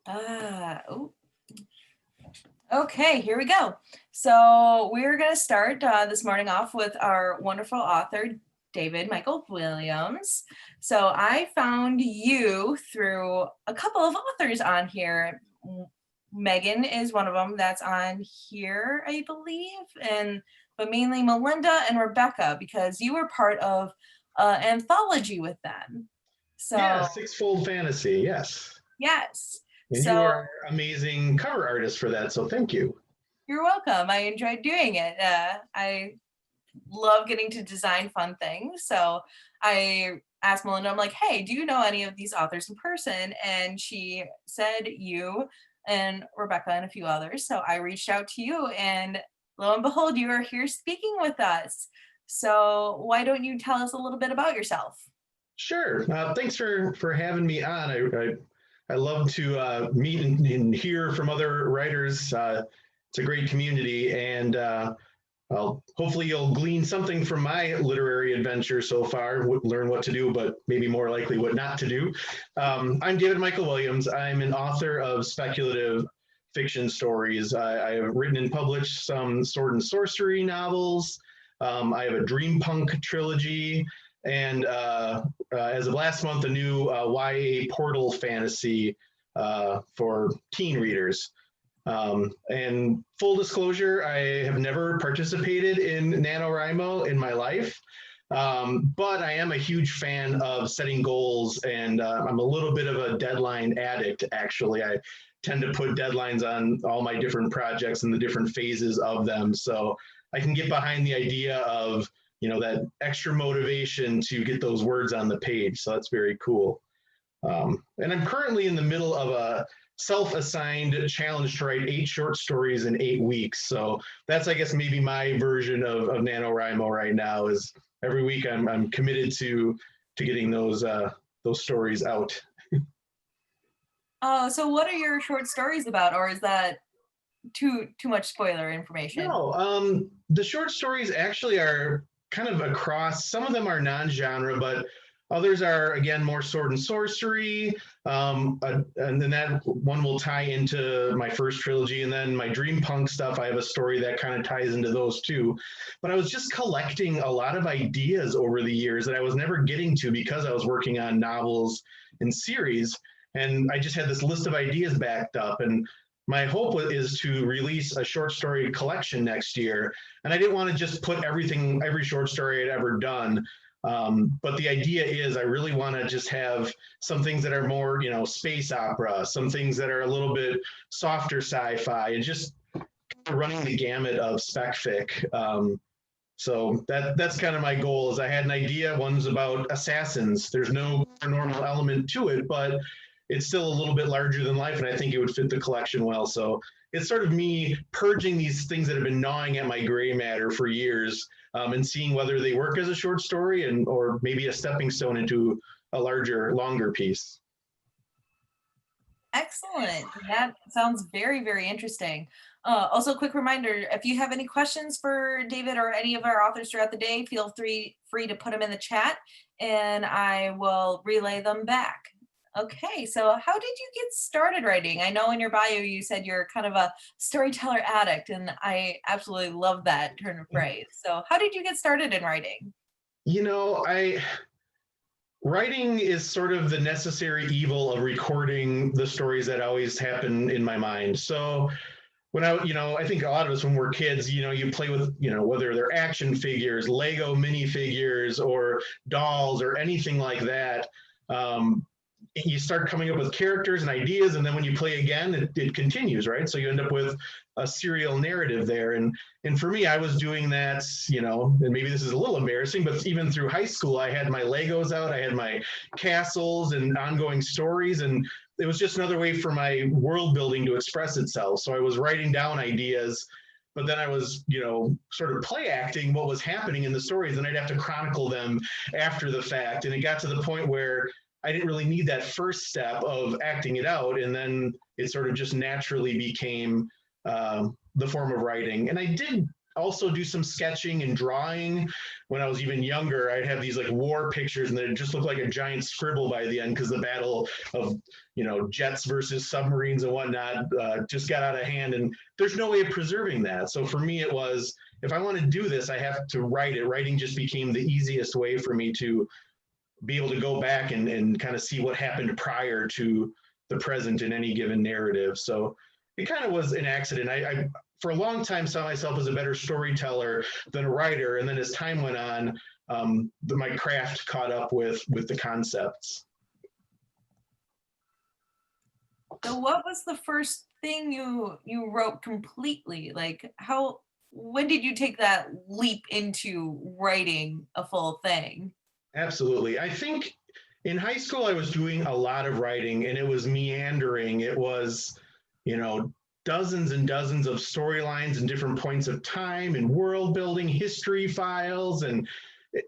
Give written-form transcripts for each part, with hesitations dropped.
Oh, okay, here we go. So we're going to start this morning off with our wonderful author, David Michael Williams. So I found you through a couple of authors on here. Megan is one of them that's on here, I believe, but mainly Melinda and Rebecca, because you were part of an anthology with them. Yeah, So Sixfold Fantasy, yes. yes. And you So are amazing cover artist for that, so thank you. you're welcome. I enjoyed doing it. I love getting to design fun things. So I asked Melinda, I'm like, hey, do you know any of these authors in person? And she said you and Rebecca and a few others. So I reached out to you, and lo and behold, you are here speaking with us. So why don't you tell us a little bit about yourself? Sure. Thanks for having me on. I love to meet and hear from other writers. It's a great community, and hopefully you'll glean something from my literary adventure so far, learn what to do, but maybe more likely what not to do. I'm David Michael Williams. I'm an author of speculative fiction stories. I have written and published some sword and sorcery novels. I have a dream punk trilogy, and as of last month, a new YA portal fantasy for teen readers. And full disclosure, I have never participated in NaNoWriMo in my life, but I am a huge fan of setting goals, and I'm a little bit of a deadline addict, actually. I tend to put deadlines on all my different projects and the different phases of them. So I can get behind the idea of, that extra motivation to get those words on the page. So that's very cool. And I'm currently in the middle of a self-assigned challenge to write 8 short stories in 8 weeks. So that's, I guess, maybe my version of NaNoWriMo right now is every week I'm committed to getting those stories out. Oh, so what are your short stories about, or is that too much spoiler information? No, the short stories actually are kind of across. Some of them are non-genre, but others are, again, more sword and sorcery. And then that one will tie into my first trilogy. And then my dream punk stuff, I have a story that kind of ties into those too. But I was just collecting a lot of ideas over the years that I was never getting to because I was working on novels and series. And I just had this list of ideas backed up. And my hope is to release a short story collection next year. And I didn't want to just put every short story I'd ever done. But the idea is I really want to just have some things that are more, space opera, some things that are a little bit softer sci-fi, and just running the gamut of spec fic. So that's kind of my goal. Is I had an idea. One's about assassins. There's no paranormal element to it, but it's still a little bit larger than life, and I think it would fit the collection well. So it's sort of me purging these things that have been gnawing at my gray matter for years, and seeing whether they work as a short story or maybe a stepping stone into a larger, longer piece. Excellent. That sounds very, very interesting. Also, quick reminder, if you have any questions for David or any of our authors throughout the day, feel free to put them in the chat and I will relay them back. Okay, so how did you get started writing? I know in your bio you said you're kind of a storyteller addict, and I absolutely love that turn of phrase. So how did you get started in writing? Writing is sort of the necessary evil of recording the stories that always happen in my mind. So when I think a lot of us when we're kids, you play with, whether they're action figures, Lego minifigures, or dolls, or anything like that. You start coming up with characters and ideas, and then when you play again, it continues, right? So you end up with a serial narrative there. And for me, I was doing that, and maybe this is a little embarrassing, but even through high school, I had my Legos out, I had my castles and ongoing stories, and it was just another way for my world building to express itself. So I was writing down ideas, but then I was, sort of play acting what was happening in the stories, and I'd have to chronicle them after the fact. And it got to the point where I didn't really need that first step of acting it out. And then it sort of just naturally became the form of writing. And I did also do some sketching and drawing. When I was even younger, I'd have these like war pictures and it just looked like a giant scribble by the end because the battle of, jets versus submarines and whatnot just got out of hand. And there's no way of preserving that. So for me, it was, if I want to do this, I have to write it. Writing just became the easiest way for me to be able to go back and kind of see what happened prior to the present in any given narrative. So it kind of was an accident. I for a long time saw myself as a better storyteller than a writer, and then as time went on, my craft caught up with the concepts. So what was the first thing you wrote completely? Like when did you take that leap into writing a full thing? Absolutely. I think in high school, I was doing a lot of writing and it was meandering. It was, dozens and dozens of storylines and different points of time and world building, history files and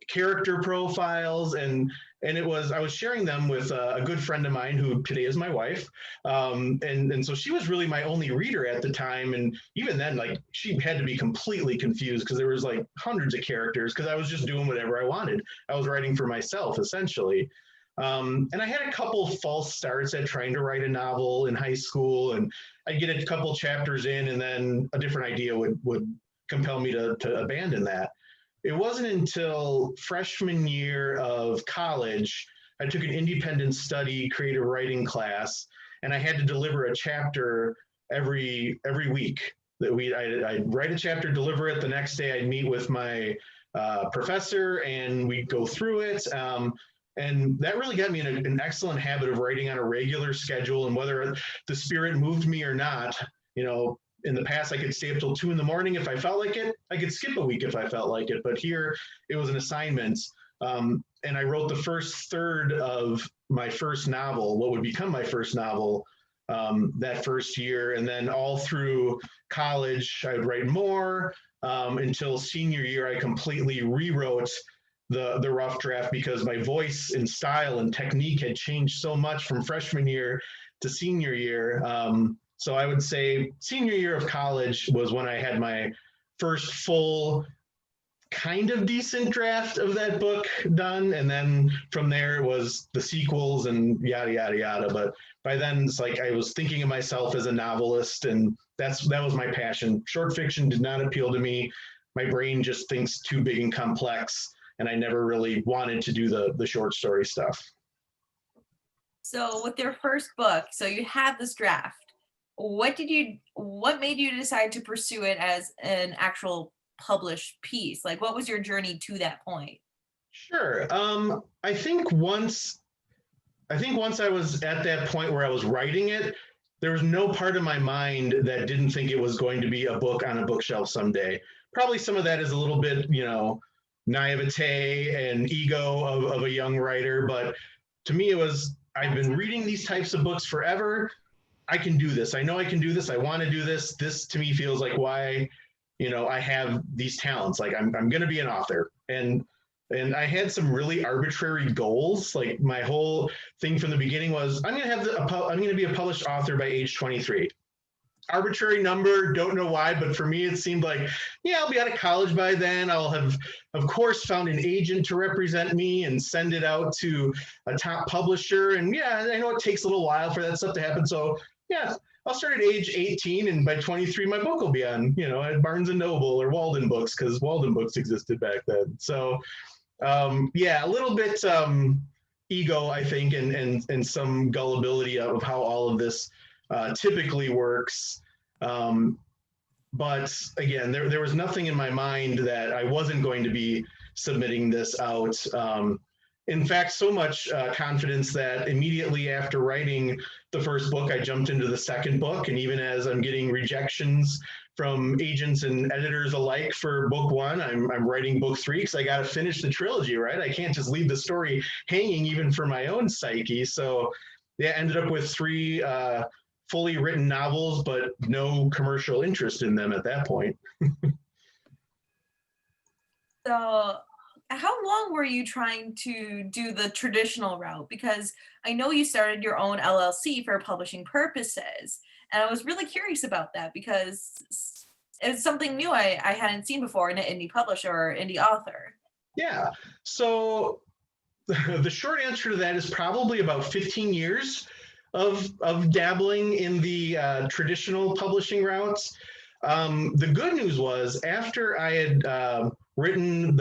character profiles. And it was, I was sharing them with a good friend of mine who today is my wife. And so she was really my only reader at the time. And even then, like, she had to be completely confused because there was like hundreds of characters because I was just doing whatever I wanted. I was writing for myself, essentially. And I had a couple false starts at trying to write a novel in high school, and I'd get a couple chapters in, and then a different idea would compel me to abandon that. It wasn't until freshman year of college, I took an independent study creative writing class, and I had to deliver a chapter every week. I'd write a chapter, deliver it. The next day, I'd meet with my professor, and we'd go through it. And that really got me in an excellent habit of writing on a regular schedule. And whether the spirit moved me or not, in the past, I could stay up till 2 a.m. if I felt like it. I could skip a week if I felt like it. But here, it was an assignment. And I wrote the first third of my first novel, what would become my first novel, that first year. And then all through college, I would write more until senior year. I completely rewrote the rough draft because my voice and style and technique had changed so much from freshman year to senior year. So I would say senior year of college was when I had my first full kind of decent draft of that book done. And then from there was the sequels and yada, yada, yada. But by then it's like I was thinking of myself as a novelist, and that was my passion. Short fiction did not appeal to me. My brain just thinks too big and complex, and I never really wanted to do the short story stuff. So with your first book, so you had this draft. What made you decide to pursue it as an actual published piece? Like, what was your journey to that point? Sure. I think once I was at that point where I was writing it, there was no part of my mind that didn't think it was going to be a book on a bookshelf someday. Probably some of that is a little bit, naivete and ego of a young writer. But to me, it was, I've been reading these types of books forever. I can do this. I know I can do this. I want to do this. This to me feels like why, I have these talents. Like I'm going to be an author. And I had some really arbitrary goals. Like my whole thing from the beginning was I'm going to be a published author by age 23. Arbitrary number, don't know why, but for me it seemed like, yeah, I'll be out of college by then. I'll have, of course, found an agent to represent me and send it out to a top publisher. And yeah, I know it takes a little while for that stuff to happen. So yeah, I'll start at age 18, and by 23, my book will be on, at Barnes and Noble or Walden Books, because Walden Books existed back then. So yeah, a little bit ego, I think, and some gullibility of how all of this typically works. But again, there was nothing in my mind that I wasn't going to be submitting this out. In fact, so much confidence that immediately after writing the first book, I jumped into the second book. And even as I'm getting rejections from agents and editors alike for book one, I'm writing book three because I got to finish the trilogy, right? I can't just leave the story hanging even for my own psyche. So yeah, ended up with three fully written novels, but no commercial interest in them at that point. So how long were you trying to do the traditional route? Because I know you started your own LLC for publishing purposes. And I was really curious about that because it's something new I hadn't seen before in an indie publisher or indie author. Yeah. So the short answer to that is probably about 15 years of dabbling in the traditional publishing routes. The good news was after I had written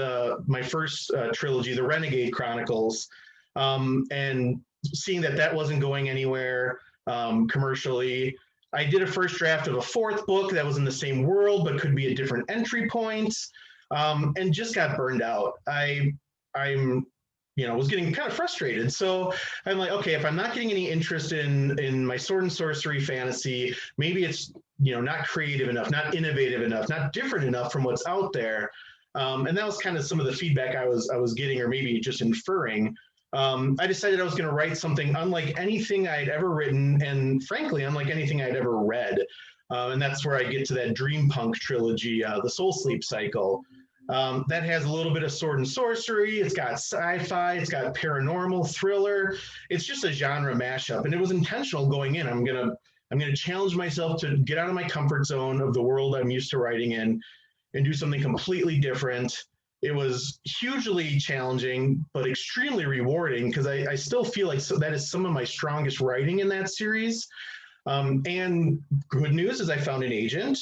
my first trilogy, the Renegade Chronicles, and seeing that that wasn't going anywhere commercially, I did a first draft of a fourth book that was in the same world but could be at different entry points, and just got burned out. I'm was getting kind of frustrated. So I'm like, okay, if I'm not getting any interest in my sword and sorcery fantasy, maybe it's not creative enough, not innovative enough, not different enough from what's out there. And that was kind of some of the feedback I was getting, or maybe just inferring. I decided I was going to write something unlike anything I'd ever written, and frankly, unlike anything I'd ever read. And that's where I get to that Dreampunk trilogy, the Soul Sleep Cycle. That has a little bit of sword and sorcery. It's got sci-fi. It's got paranormal, thriller. It's just a genre mashup, and it was intentional going in. I'm gonna challenge myself to get out of my comfort zone of the world I'm used to writing in, and do something completely different. It was hugely challenging, but extremely rewarding because I still feel like that is some of my strongest writing in that series. And good news is I found an agent.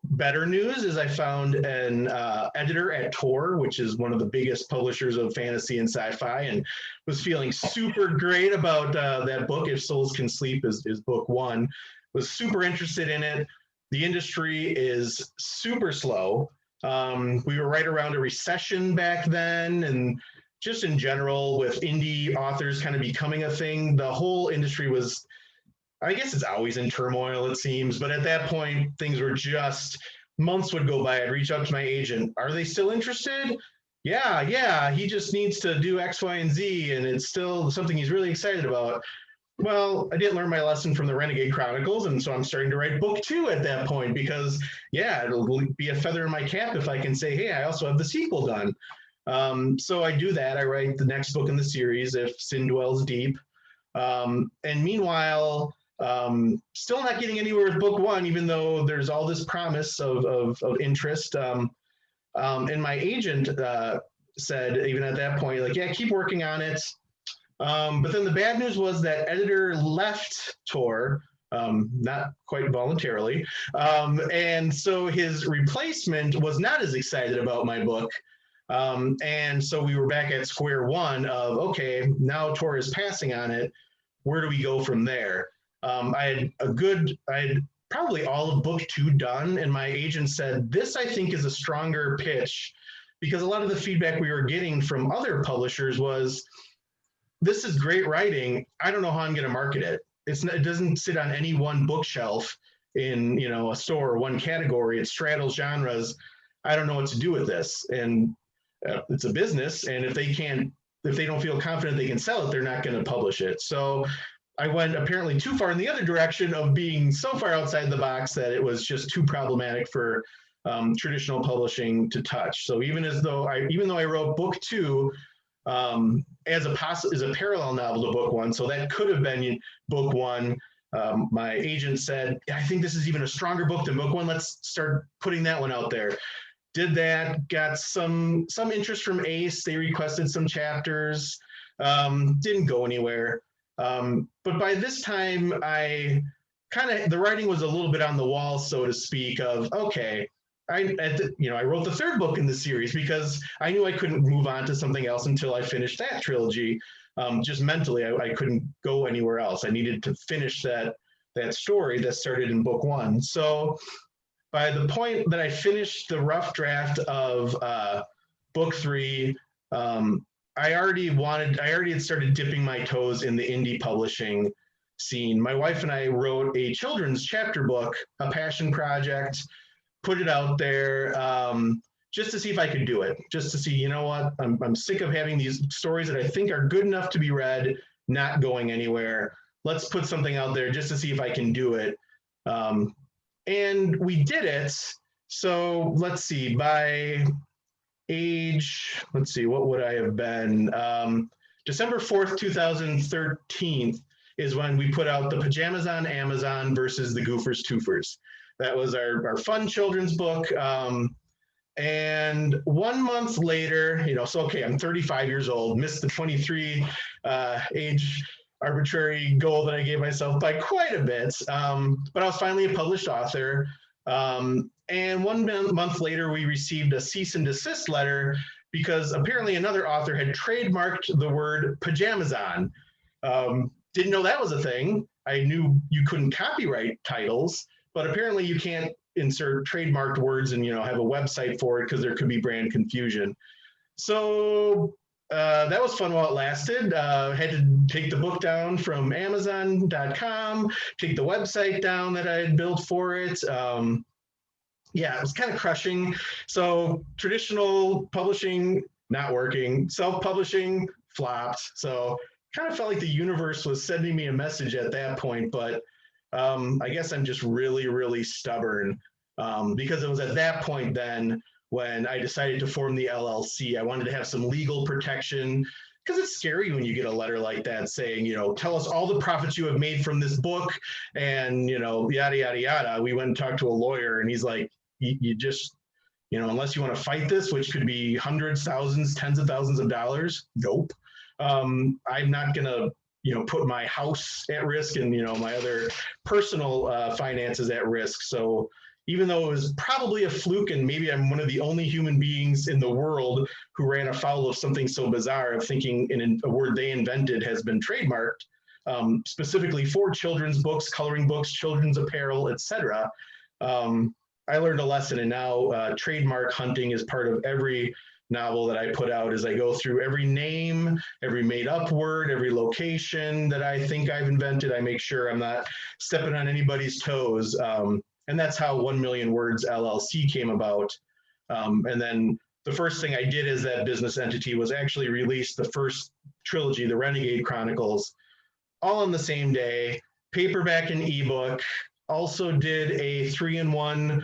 Better news is I found an editor at Tor, which is one of the biggest publishers of fantasy and sci-fi, and was feeling super great about that book. If Souls Can Sleep is book one. Was super interested in it. The industry is super slow. We were right around a recession back then, and just in general, with indie authors kind of becoming a thing, the whole industry was, I guess it's always in turmoil, it seems, but at that point, things were just, months would go by. I'd reach out to my agent. Are they still interested? Yeah, he just needs to do X, Y, and Z, and it's still something he's really excited about. Well, I didn't learn my lesson from the Renegade Chronicles, and so I'm starting to write book 2 at that point because, yeah, it'll be a feather in my cap if I can say, hey, I also have the sequel done. So I do that. I write the next book in the series, If Sin Dwells Deep. And meanwhile, still not getting anywhere with book 1, even though there's all this promise of interest. And my agent said, even at that point, like, yeah, keep working on it. But then the bad news was that editor left Tor, not quite voluntarily. And so his replacement was not as excited about my book. And so we were back at square one of, okay, now Tor is passing on it. Where do we go from there? I had probably all of book 2 done, and my agent said, this, I think, is a stronger pitch, because a lot of the feedback we were getting from other publishers was, this is great writing. I don't know how I'm going to market it. It doesn't sit on any one bookshelf in a store or one category. It straddles genres. I don't know what to do with this. And it's a business, and if they don't feel confident they can sell it, they're not going to publish it. So I went apparently too far in the other direction of being so far outside the box that it was just too problematic for traditional publishing to touch. So even though I wrote book 2 as a parallel novel to book 1, so that could have been book 1. My agent said, I think this is even a stronger book than book 1. Let's start putting that one out there. Did that, got some interest from Ace. They requested some chapters, didn't go anywhere. But by this time, the writing was a little bit on the wall, so to speak, of, okay, I wrote the 3rd book in the series because I knew I couldn't move on to something else until I finished that trilogy. Just mentally, I couldn't go anywhere else. I needed to finish that story that started in book 1. So by the point that I finished the rough draft of book 3, I already had started dipping my toes in the indie publishing scene. My wife and I wrote a children's chapter book, a passion project, put it out there just to see if I could do it, just to see, you know what, I'm sick of having these stories that I think are good enough to be read, not going anywhere. Let's put something out there just to see if I can do it. And we did it. So let's see, by age, what would I have been? December 4th, 2013 is when we put out the Pajamas on Amazon versus the Goofers Twofers. That was our fun children's book. And 1 month later, so okay, I'm 35 years old, missed the 23 age arbitrary goal that I gave myself by quite a bit. But I was finally a published author. And 1 month later, we received a cease and desist letter because apparently another author had trademarked the word pajamazon. Didn't know that was a thing. I knew you couldn't copyright titles, but apparently you can't insert trademarked words and have a website for it because there could be brand confusion. So that was fun while it lasted. Had to take the book down from Amazon.com, take the website down that I had built for it. Yeah, it was kind of crushing. So traditional publishing, not working. Self-publishing, flopped. So kind of felt like the universe was sending me a message at that point. But I guess I'm just really, really stubborn because it was at that point then when I decided to form the LLC. I wanted to have some legal protection because it's scary when you get a letter like that saying, tell us all the profits you have made from this book and, yada, yada, yada. We went and talked to a lawyer and he's like, you just, unless you want to fight this, which could be hundreds, thousands, tens of thousands of dollars, nope. I'm not going to, put my house at risk and, my other personal finances at risk. So even though it was probably a fluke and maybe I'm one of the only human beings in the world who ran afoul of something so bizarre of thinking a word they invented has been trademarked, specifically for children's books, coloring books, children's apparel, etc. I learned a lesson, and now trademark hunting is part of every novel that I put out as I go through every name, every made up word, every location that I think I've invented. I make sure I'm not stepping on anybody's toes. And that's how 1 Million Words LLC came about. And then the first thing I did as that business entity was actually release the first trilogy, the Renegade Chronicles, all on the same day, paperback and ebook. Also did a 3-in-1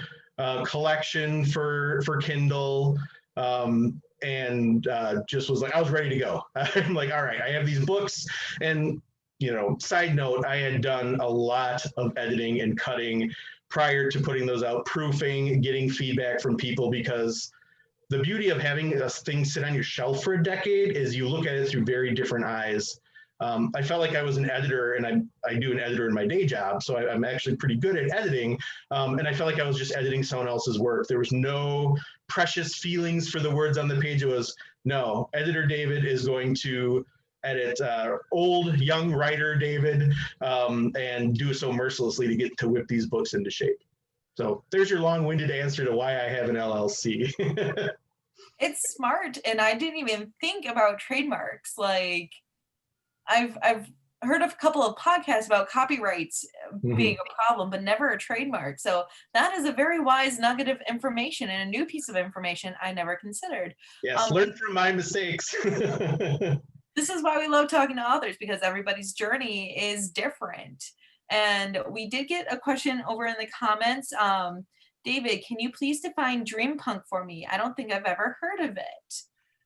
collection for Kindle, and just was like, I was ready to go. I'm like, all right, I have these books. And, side note, I had done a lot of editing and cutting prior to putting those out, proofing, getting feedback from people, because the beauty of having a thing sit on your shelf for a decade is you look at it through very different eyes. I felt like I was an editor, and I do an editor in my day job, so I'm actually pretty good at editing, and I felt like I was just editing someone else's work. There was no precious feelings for the words on the page. It was, no, editor David is going to edit old, young writer David, and do so mercilessly to get to whip these books into shape. So there's your long-winded answer to why I have an LLC. It's smart, and I didn't even think about trademarks. Like, I've heard of a couple of podcasts about copyrights being a problem, but never a trademark. So that is a very wise nugget of information and a new piece of information I never considered. Yes, learn from my mistakes. This is why we love talking to authors, because everybody's journey is different. And we did get a question over in the comments. David, can you please define dream punk for me? I don't think I've ever heard of it.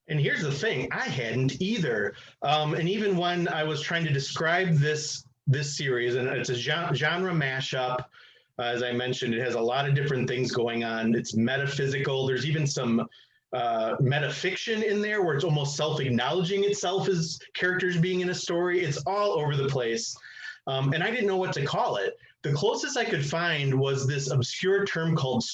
And here's the thing, I hadn't either. And even when I was trying to describe this series, and it's a genre mashup, as I mentioned, it has a lot of different things going on. It's metaphysical. There's even some metafiction in there where it's almost self-acknowledging itself as characters being in a story. It's all over the place. And I didn't know what to call it. The closest I could find was this obscure term called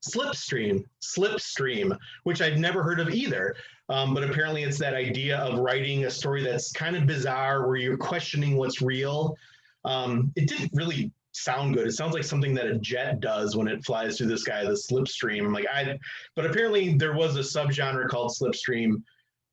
slipstream, which I'd never heard of either. But apparently it's that idea of writing a story that's kind of bizarre, where you're questioning what's real. It didn't really sound good. It sounds like something that a jet does when it flies through the sky, the slipstream. But apparently there was a subgenre called slipstream.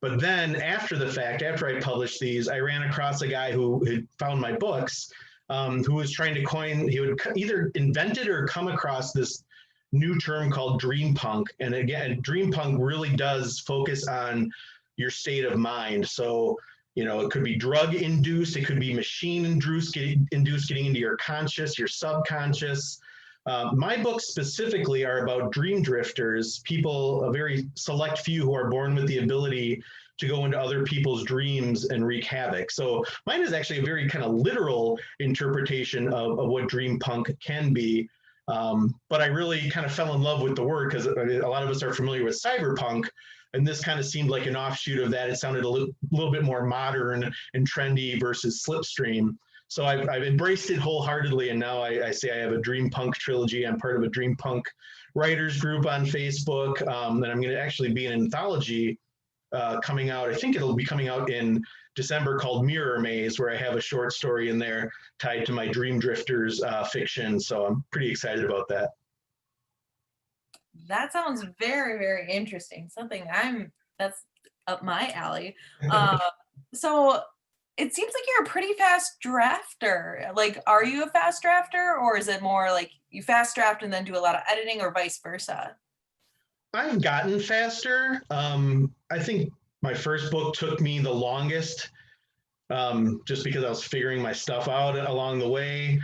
But then after the fact, after I published these, I ran across a guy who had found my books, who was trying to coin, he would either invent it or come across this new term called dream punk. And again, dream punk really does focus on your state of mind. So, it could be drug induced, it could be machine induced, getting into your conscious, your subconscious. My books specifically are about dream drifters, people, a very select few who are born with the ability to go into other people's dreams and wreak havoc. So mine is actually a very kind of literal interpretation of what dream punk can be. But I really kind of fell in love with the word because a lot of us are familiar with cyberpunk, and this kind of seemed like an offshoot of that. It sounded a little bit more modern and trendy versus slipstream. So I've embraced it wholeheartedly, and now I say I have a dream punk trilogy. I'm part of a dream punk writers group on Facebook, and I'm going to actually be an anthology coming out. I think it'll be coming out in December called Mirror Maze, where I have a short story in there tied to my Dream Drifters fiction. So I'm pretty excited about that. That sounds very, very interesting. Something that's up my alley. So it seems like you're a pretty fast drafter. Like, are you a fast drafter, or is it more like you fast draft and then do a lot of editing, or vice versa? I've gotten faster. I think my first book took me the longest, just because I was figuring my stuff out along the way.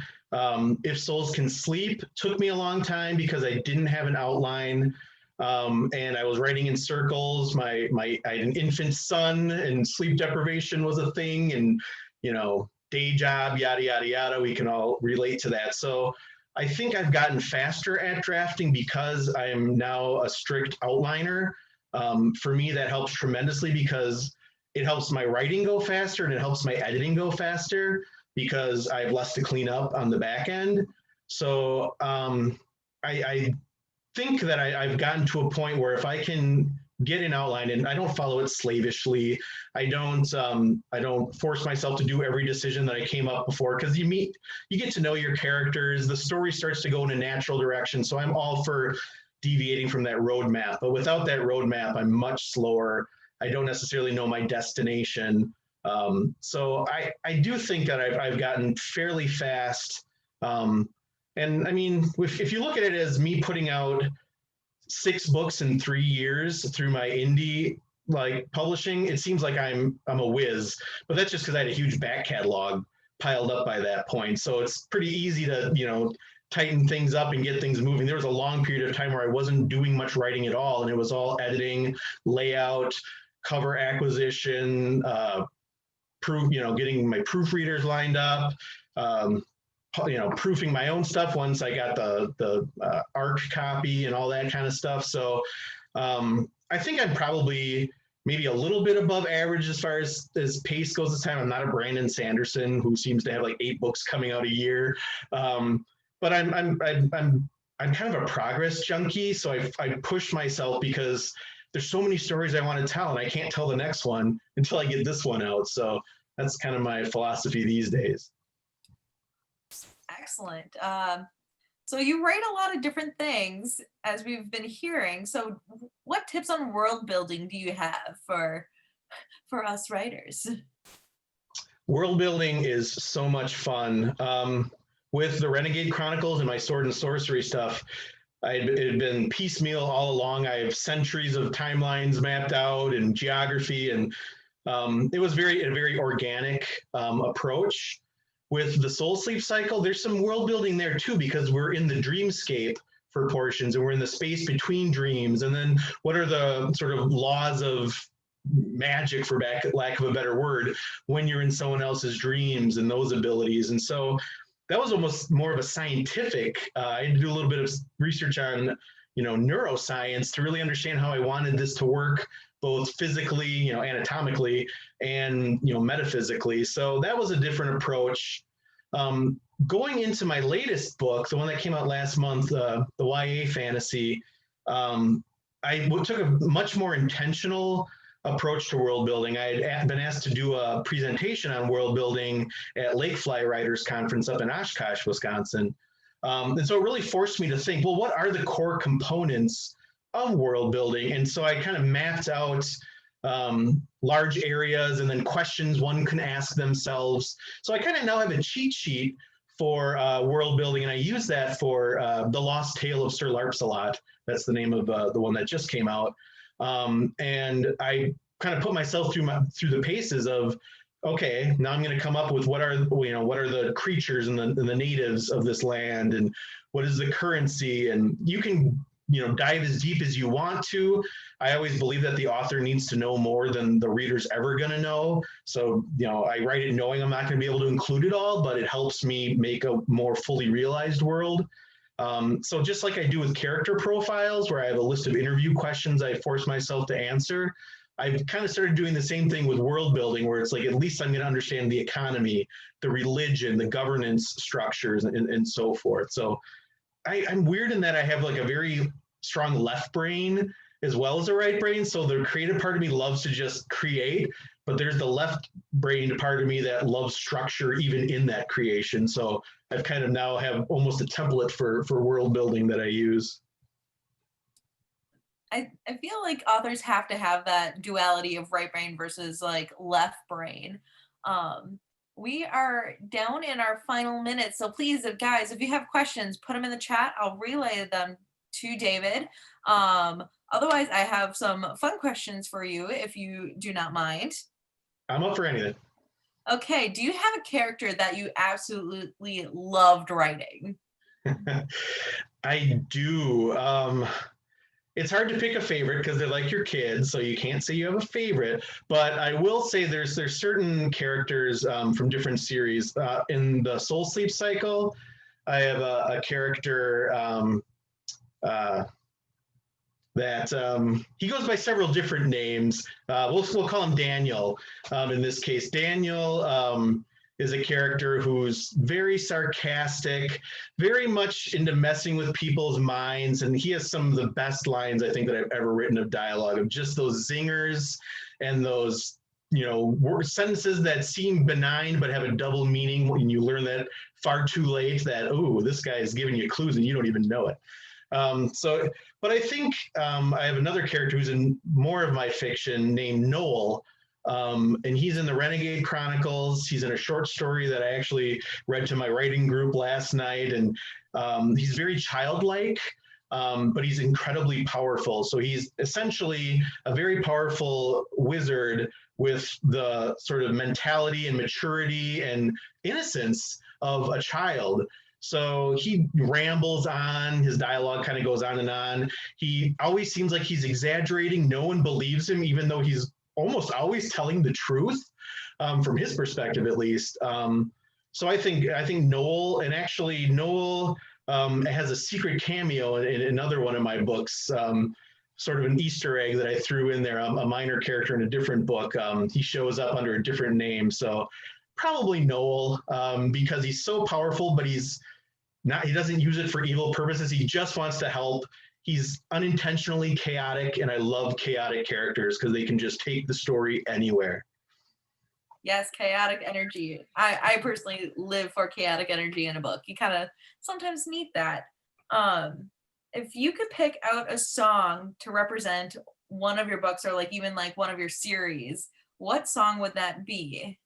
If Souls Can Sleep took me a long time because I didn't have an outline, and I was writing in circles. I had an infant son, and sleep deprivation was a thing, and day job, yada yada yada. We can all relate to that. So I think I've gotten faster at drafting because I am now a strict outliner. For me, that helps tremendously because it helps my writing go faster and it helps my editing go faster because I have less to clean up on the back end. So I think that I've gotten to a point where if I can get an outline and I don't follow it slavishly, I don't force myself to do every decision that I came up before, because you get to know your characters, the story starts to go in a natural direction. So I'm all for deviating from that roadmap, but without that roadmap, I'm much slower. I don't necessarily know my destination. So I do think that I've gotten fairly fast. And I mean, if you look at it as me putting out 6 books in 3 years through my indie publishing, it seems like I'm a whiz. But that's just because I had a huge back catalog piled up by that point. So it's pretty easy to tighten things up and get things moving. There was a long period of time where I wasn't doing much writing at all, and it was all editing, layout, cover acquisition, getting my proofreaders lined up, proofing my own stuff once I got the ARC copy and all that kind of stuff. So I think I'm probably maybe a little bit above average as far as pace goes this time. I'm not a Brandon Sanderson who seems to have 8 books coming out a year. But I'm kind of a progress junkie. So I push myself because there's so many stories I want to tell, and I can't tell the next one until I get this one out. So that's kind of my philosophy these days. Excellent. So you write a lot of different things, as we've been hearing. So what tips on world building do you have for us writers? World building is so much fun. With the Renegade Chronicles and my Sword and Sorcery stuff, it had been piecemeal all along. I have centuries of timelines mapped out and geography, and it was a very organic approach. With the Soul Sleep cycle, there's some world building there too, because we're in the dreamscape for portions, and we're in the space between dreams. And then what are the sort of laws of magic, for lack of a better word, when you're in someone else's dreams and those abilities? And so that was almost more of a scientific. I had to do a little bit of research on, neuroscience to really understand how I wanted this to work, both physically, anatomically, and metaphysically. So that was a different approach. Going into my latest book, the one that came out last month, the YA fantasy, I took a much more intentional approach to world building. I had been asked to do a presentation on world building at Lakefly Writers Conference up in Oshkosh, Wisconsin. And so it really forced me to think, well, what are the core components of world building? And so I kind of mapped out large areas and then questions one can ask themselves. So I kind of now have a cheat sheet for world building, and I use that for The Lost Tale of Sir Larpsalot. That's the name of the one that just came out. And I kind of put myself through the paces of, okay, now I'm going to come up with what are the creatures and the natives of this land, and what is the currency. And you can dive as deep as you want to. I always believe that the author needs to know more than the reader's ever going to know. So, I write it knowing I'm not going to be able to include it all, but it helps me make a more fully realized world. So just like I do with character profiles, where I have a list of interview questions I force myself to answer, I've kind of started doing the same thing with world building, where it's like, at least I'm going to understand the economy, the religion, the governance structures, and so forth. So I'm weird in that I have like a very strong left brain as well as a right brain. So the creative part of me loves to just create, but there's the left brain part of me that loves structure even in that creation. So I've kind of now have almost a template for world building that I use. I feel like authors have to have that duality of right brain versus like left brain. We are down in our final minutes, so please, guys, if you have questions, put them in the chat. I'll relay them to David. Otherwise, I have some fun questions for you if you do not mind. I'm up for anything. Okay, do you have a character that you absolutely loved writing? I do. It's hard to pick a favorite because they're like your kids, so you can't say you have a favorite. But I will say there's certain characters from different series. In the Soul Sleep cycle, I have a character that he goes by several different names. We'll call him Daniel. In this case, Daniel is a character who's very sarcastic, very much into messing with people's minds, and he has some of the best lines I think that I've ever written of dialogue, of just those zingers and those sentences that seem benign but have a double meaning when you learn that far too late, that, oh, this guy is giving you clues and you don't even know it. But I think I have another character who's in more of my fiction named Noel. And he's in the Renegade Chronicles. He's in a short story that I actually read to my writing group last night. And he's very childlike, but he's incredibly powerful. So he's essentially a very powerful wizard with the sort of mentality and maturity and innocence of a child. So he rambles on, his dialogue kind of goes on and on. He always seems like he's exaggerating. No one believes him, even though he's almost always telling the truth, from his perspective, at least. So I think Noel, and actually Noel has a secret cameo in another one of my books, sort of an Easter egg that I threw in there, a minor character in a different book. He shows up under a different name. So probably Noel, because he's so powerful, but he doesn't use it for evil purposes. He just wants to help. He's unintentionally chaotic, and I love chaotic characters because they can just take the story anywhere. Yes, chaotic energy. I personally live for chaotic energy in a book. You kind of sometimes need that. If you could pick out a song to represent one of your books, or like even like one of your series, what song would that be?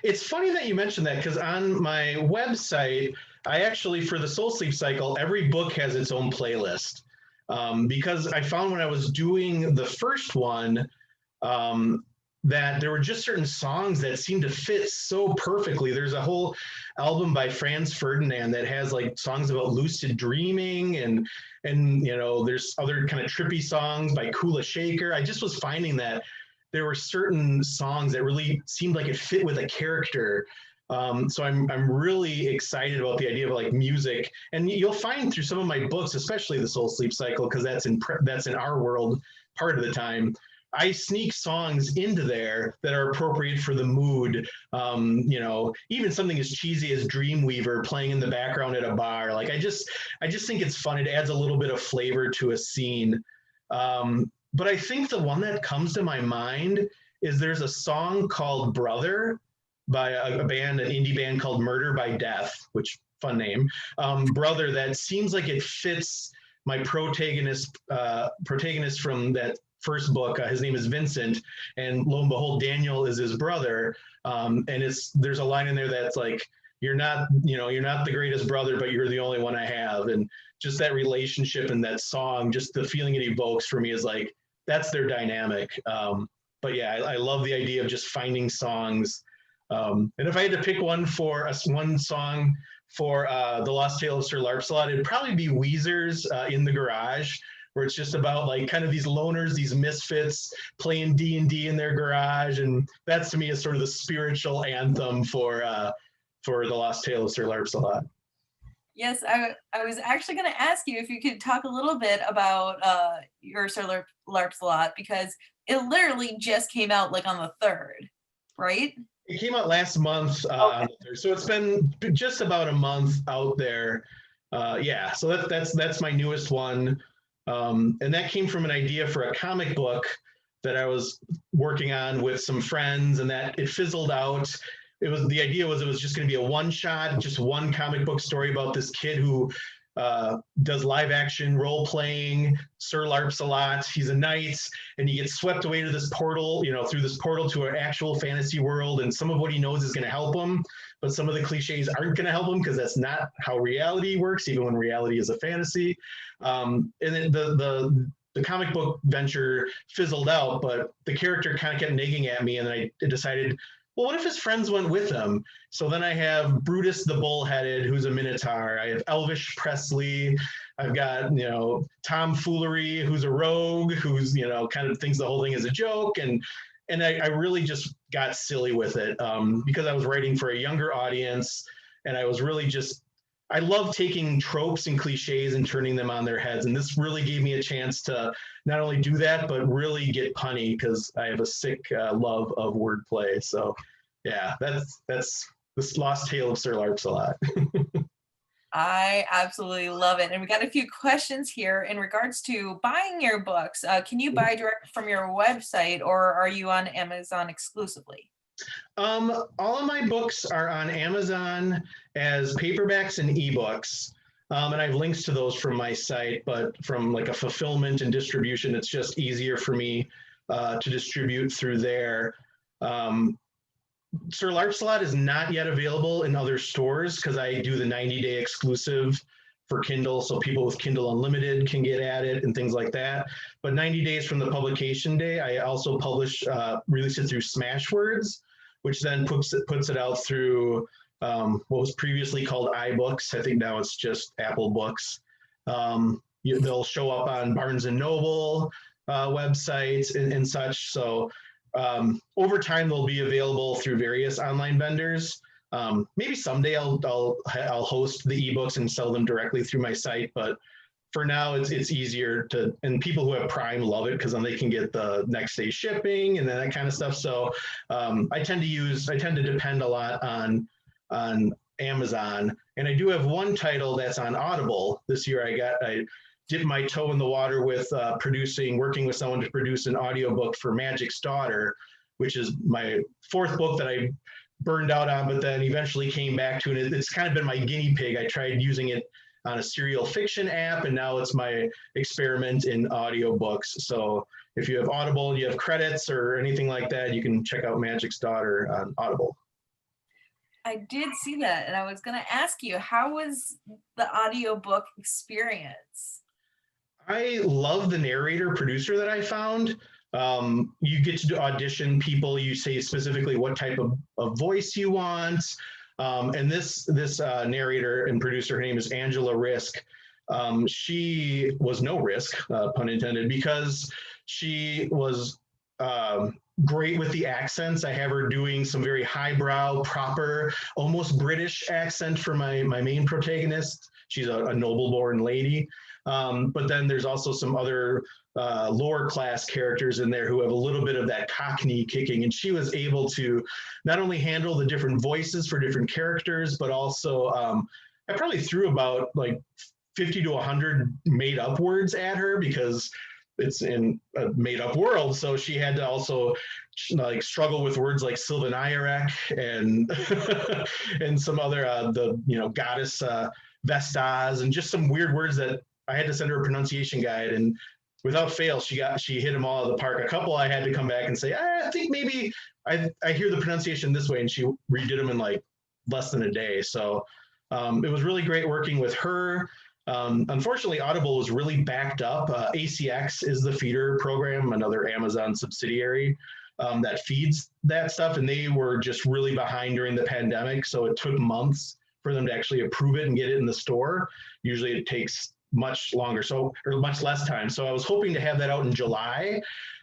It's funny that you mentioned that, because on my website, I actually, for the Soul Sleep cycle, every book has its own playlist. Because I found when I was doing the first one, that there were just certain songs that seemed to fit so perfectly. There's a whole album by Franz Ferdinand that has like songs about lucid dreaming, and there's other kind of trippy songs by Kula Shaker. I just was finding that there were certain songs that really seemed like it fit with a character. So I'm really excited about the idea of like music, and you'll find through some of my books, especially the Soul Sleep cycle, because that's in our world part of the time, I sneak songs into there that are appropriate for the mood. Even something as cheesy as Dreamweaver playing in the background at a bar. Like I just think it's fun. It adds a little bit of flavor to a scene. But I think the one that comes to my mind is there's a song called Brother by an indie band called Murder by Death, which fun name. Brother, that seems like it fits my protagonist from that first book. His name is Vincent, and lo and behold, Daniel is his brother. And there's a line in there that's like, you're not the greatest brother, but you're the only one I have. And just that relationship and that song, just the feeling it evokes for me is like, that's their dynamic. But yeah, I love the idea of just finding songs And if I had to pick one for us, one song for The Lost Tale of Sir Larpsalot, it'd probably be Weezer's In the Garage, where it's just about like kind of these loners, these misfits playing D&D in their garage. And that's to me is sort of the spiritual anthem for The Lost Tale of Sir Larpsalot. Yes, I was actually going to ask you if you could talk a little bit about your Sir Larpsalot, because it literally just came out like on the 3rd, right? It came out last month, Okay. so it's been just about a month out there. Yeah, so that's my newest one, and that came from an idea for a comic book that I was working on with some friends, and that it fizzled out. The idea was it was just going to be a one shot, just one comic book story about this kid who does live action role playing, Sir Larpsalot. He's a knight, and he gets swept away to this portal, through this portal to an actual fantasy world. And some of what he knows is going to help him, but some of the cliches aren't going to help him because that's not how reality works, even when reality is a fantasy. And then the comic book venture fizzled out, but the character kind of kept nagging at me, and I decided, well, what if his friends went with him? So then I have Brutus the Bullheaded, who's a Minotaur. I have Elvish Presley. I've got, Tomfoolery, who's a rogue, who's, kind of thinks the whole thing is a joke. And I really just got silly with it because I was writing for a younger audience. And I was really I love taking tropes and cliches and turning them on their heads. And this really gave me a chance to not only do that, but really get punny because I have a sick love of wordplay. So yeah, that's this Lost Tale of Sir Larpsalot. I absolutely love it. And we got a few questions here in regards to buying your books. Can you buy direct from your website, or are you on Amazon exclusively? All of my books are on Amazon as paperbacks and ebooks. And I have links to those from my site, but from like a fulfillment and distribution, it's just easier for me to distribute through there. Sir Larpsalot is not yet available in other stores because I do the 90-day exclusive for Kindle, so people with Kindle Unlimited can get at it and things like that. But 90 days from the publication day, I also release it through Smashwords, which then puts it out through what was previously called iBooks. I think now it's just Apple Books. They'll show up on Barnes and Noble websites and such. So over time, they'll be available through various online vendors. Maybe someday I'll host the ebooks and sell them directly through my site, but for now it's easier to, and people who have Prime love it because then they can get the next day shipping and then that kind of stuff. So I tend to depend a lot on Amazon, and I do have one title that's on Audible. This year I dipped my toe in the water with working with someone to produce an audiobook for Magic's Daughter, which is my 4th book that I burned out on, but then eventually came back to it. It's kind of been my guinea pig. I tried using it on a serial fiction app, and now it's my experiment in audiobooks. So if you have Audible and you have credits or anything like that, you can check out Magic's Daughter on Audible. I did see that, and I was going to ask you, how was the audiobook experience? I love the narrator producer that I found. You get to audition people. You say specifically what type of voice you want. And this narrator and producer, her name is Angela Risk. She was no risk, pun intended, because she was great with the accents. I have her doing some very highbrow, proper, almost British accent for my main protagonist. She's a noble-born lady. But then there's also some other lower class characters in there who have a little bit of that Cockney kicking. And she was able to not only handle the different voices for different characters, but also I probably threw about like 50 to 100 made up words at her because it's in a made up world. So she had to also like struggle with words like Sylvan Irek and and some other goddess Vestas and just some weird words that I had to send her a pronunciation guide, and without fail, she hit them all out of the park. A couple I had to come back and say, I think maybe I hear the pronunciation this way, and she redid them in like less than a day. So it was really great working with her. Unfortunately, Audible was really backed up. ACX is the feeder program, another Amazon subsidiary. that feeds that stuff, and they were just really behind during the pandemic. So it took months for them to actually approve it and get it in the store. Usually it takes much longer, or much less time. So I was hoping to have that out in July,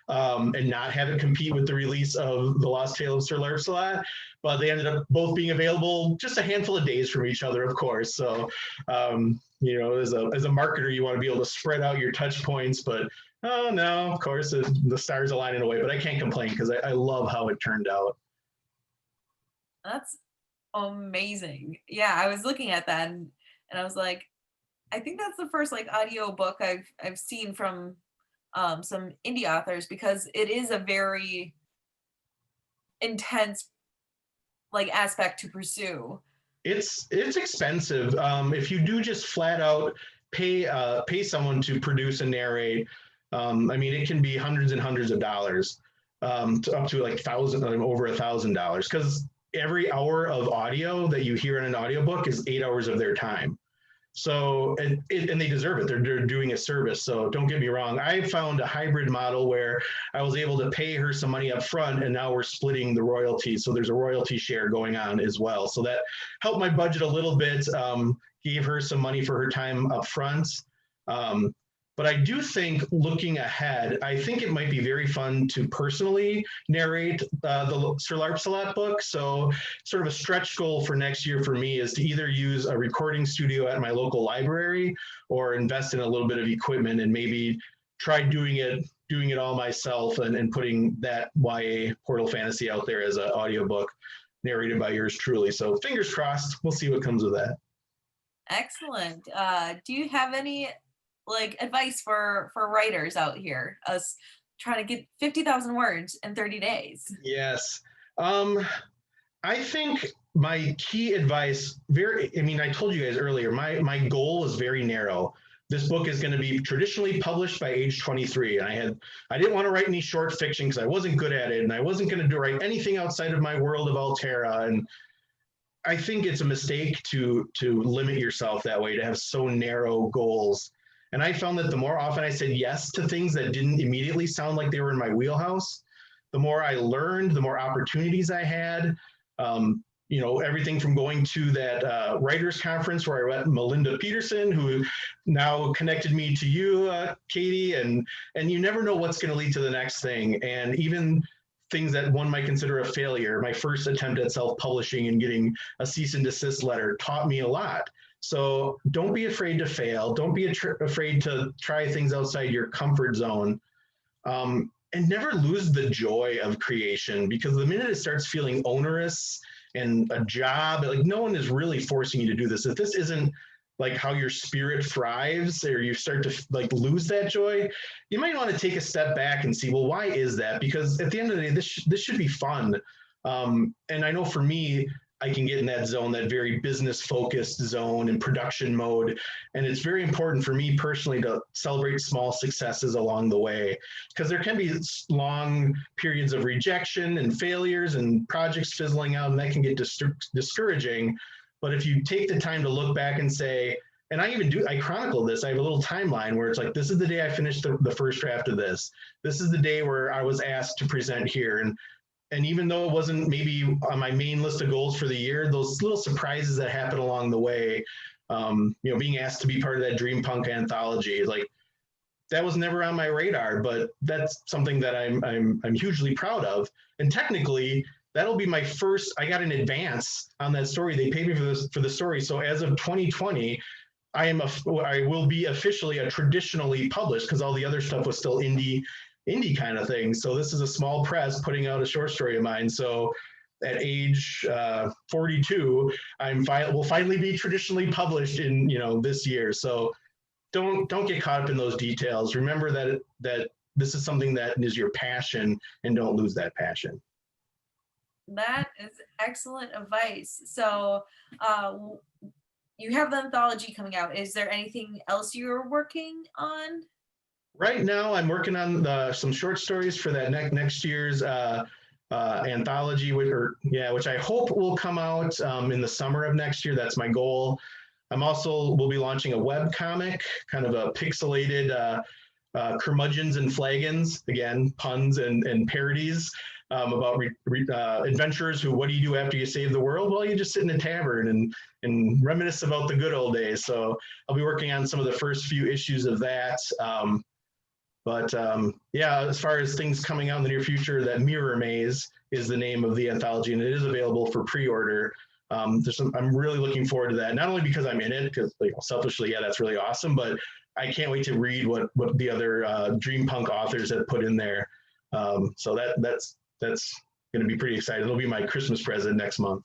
and not have it compete with the release of The Lost Tale of Sir Lancelot. But they ended up both being available just a handful of days from each other, of course. So, as a marketer, you want to be able to spread out your touch points, but oh no, of course, the stars align in a way, but I can't complain because I love how it turned out. That's amazing. Yeah, I was looking at that and I was like, I think that's the first like audio book I've seen from some indie authors, because it is a very intense like aspect to pursue. It's expensive. If you do just flat out pay someone to produce and narrate, it can be hundreds and hundreds of dollars, up to like over $1,000, because every hour of audio that you hear in an audiobook is 8 hours of their time. So, and they deserve it. They're doing a service. So don't get me wrong. I found a hybrid model where I was able to pay her some money up front, and now we're splitting the royalties. So there's a royalty share going on as well. So that helped my budget a little bit, gave her some money for her time up front. But I do think, looking ahead, I think it might be very fun to personally narrate the Sir Lancelot book. So sort of a stretch goal for next year for me is to either use a recording studio at my local library or invest in a little bit of equipment and maybe try doing it all myself and putting that YA Portal Fantasy out there as an audiobook narrated by yours truly. So fingers crossed, we'll see what comes of that. Excellent. Do you have any like advice for writers out here, us trying to get 50,000 words in 30 days? Yes. I think my key advice, I told you guys earlier, my goal is very narrow. This book is going to be traditionally published by age 23. And I didn't want to write any short fiction because I wasn't good at it, and I wasn't going to write anything outside of my world of Altera. And I think it's a mistake to limit yourself that way, to have so narrow goals. And I found that the more often I said yes to things that didn't immediately sound like they were in my wheelhouse, the more I learned, the more opportunities I had. Everything from going to that writers conference where I met Melinda Peterson, who now connected me to you, Katie, and you never know what's going to lead to the next thing. And even things that one might consider a failure, my first attempt at self-publishing and getting a cease and desist letter taught me a lot. So don't be afraid to fail. Don't be afraid to try things outside your comfort zone. And never lose the joy of creation, because the minute it starts feeling onerous and a job, like, no one is really forcing you to do this. If this isn't like how your spirit thrives, or you start to like lose that joy, you might want to take a step back and see, well, why is that? Because at the end of the day, this should be fun. And I know for me, I can get in that zone, that very business focused zone and production mode. And it's very important for me personally to celebrate small successes along the way, because there can be long periods of rejection and failures and projects fizzling out, and that can get discouraging. But if you take the time to look back and say, and I chronicle this, I have a little timeline where it's like, this is the day I finished the first draft of this. This is the day where I was asked to present here. And even though it wasn't maybe on my main list of goals for the year, those little surprises that happen along the way, being asked to be part of that Dream Punk anthology, like, that was never on my radar, but that's something that I'm hugely proud of. And technically, that'll be my first. I got an advance on that story. They paid me for the story. So as of 2020, I will be officially a traditionally published, because all the other stuff was still indie kind of thing. So this is a small press putting out a short story of mine. So at age 42, will finally be traditionally published in this year. So don't get caught up in those details. Remember that this is something that is your passion, and don't lose that passion. That is excellent advice. So you have the anthology coming out. Is there anything else you're working on? Right now, I'm working on some short stories for that next year's anthology, which I hope will come out in the summer of next year. That's my goal. We'll be launching a web comic, kind of a pixelated curmudgeons and flagons, again, puns and parodies, about adventurers who, what do you do after you save the world? Well, you just sit in a tavern and reminisce about the good old days. So I'll be working on some of the first few issues of that. Yeah, as far as things coming out in the near future, that Mirror Maze is the name of the anthology, and it is available for pre-order. I'm really looking forward to that. Not only because I'm in it, because selfishly, yeah, that's really awesome, but I can't wait to read what the other Dreampunk authors have put in there. So that's going to be pretty exciting. It'll be my Christmas present next month.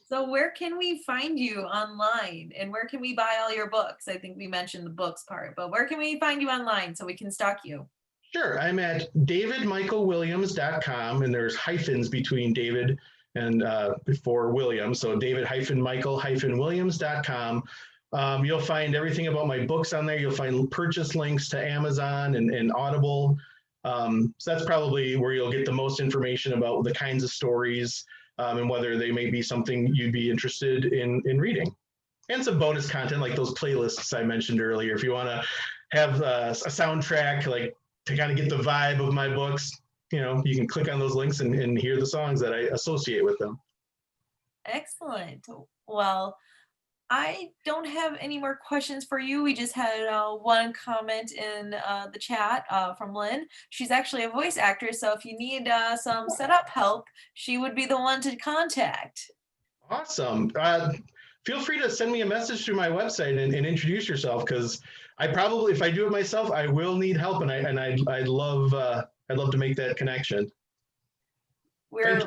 So where can we find you online, and where can we buy all your books? I think we mentioned the books part, but where can we find you online so we can stalk you? Sure. I'm at davidmichaelwilliams.com, and there's hyphens between David and before Williams. So david-michael-williams.com. You'll find everything about my books on there. You'll find purchase links to Amazon and Audible. So that's probably where you'll get the most information about the kinds of stories and whether they may be something you'd be interested in reading. And some bonus content like those playlists I mentioned earlier. If you want to have a soundtrack, like to kind of get the vibe of my books, you can click on those links and hear the songs that I associate with them. Excellent. Well, I don't have any more questions for you. We just had one comment in the chat from Lynn. She's actually a voice actress, so if you need some setup help, she would be the one to contact. Awesome. Feel free to send me a message through my website and introduce yourself, because I probably, if I do it myself, I will need help, and I'd love to make that connection. We're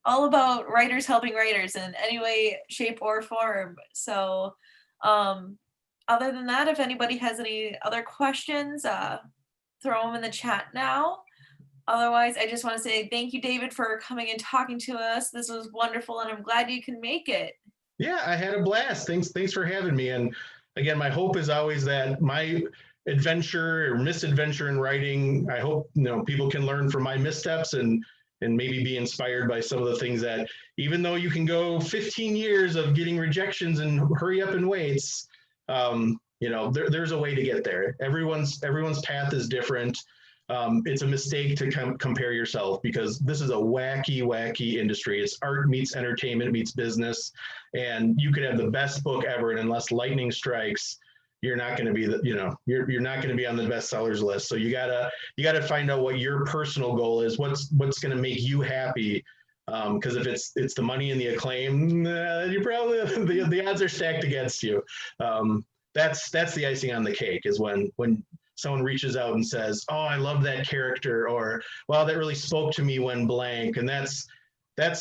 all about writers helping writers in any way, shape, or form. So other than that, if anybody has any other questions, throw them in the chat now. Otherwise, I just want to say thank you, David, for coming and talking to us. This was wonderful, and I'm glad you can make it. Yeah, I had a blast. Thanks for having me. And again, my hope is always that my adventure or misadventure in writing, I hope people can learn from my missteps and maybe be inspired by some of the things that, even though you can go 15 years of getting rejections and hurry up and waits, there's a way to get there. Everyone's path is different. It's a mistake to compare yourself, because this is a wacky industry. It's art meets entertainment meets business, and you could have the best book ever, and unless lightning strikes, you're not going to be you're not going to be on the bestsellers list. So you gotta find out what your personal goal is. What's going to make you happy? Because if it's the money and the acclaim, you probably the odds are stacked against you. That's the icing on the cake, is when someone reaches out and says, "Oh, I love that character," or "Wow, that really spoke to me when blank." And that's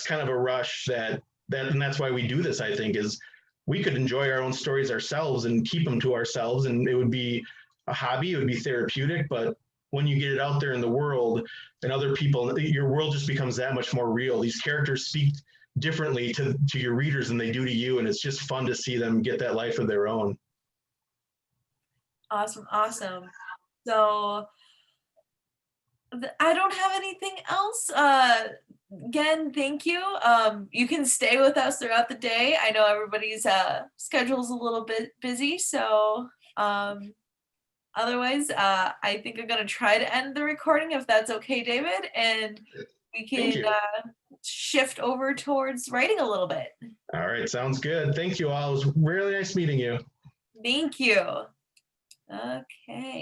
kind of a rush and that's why we do this. I think is we could enjoy our own stories ourselves and keep them to ourselves, and it would be a hobby, it would be therapeutic. But when you get it out there in the world and other people, your world just becomes that much more real. These characters speak differently to your readers than they do to you, and it's just fun to see them get that life of their own. Awesome. So I don't have anything else. Again, thank you. You can stay with us throughout the day. I know everybody's schedule's a little bit busy, so otherwise, I think I'm gonna try to end the recording if that's okay, David, and we can shift over towards writing a little bit. All right, sounds good. Thank you all. It was really nice meeting you. Thank you. Okay.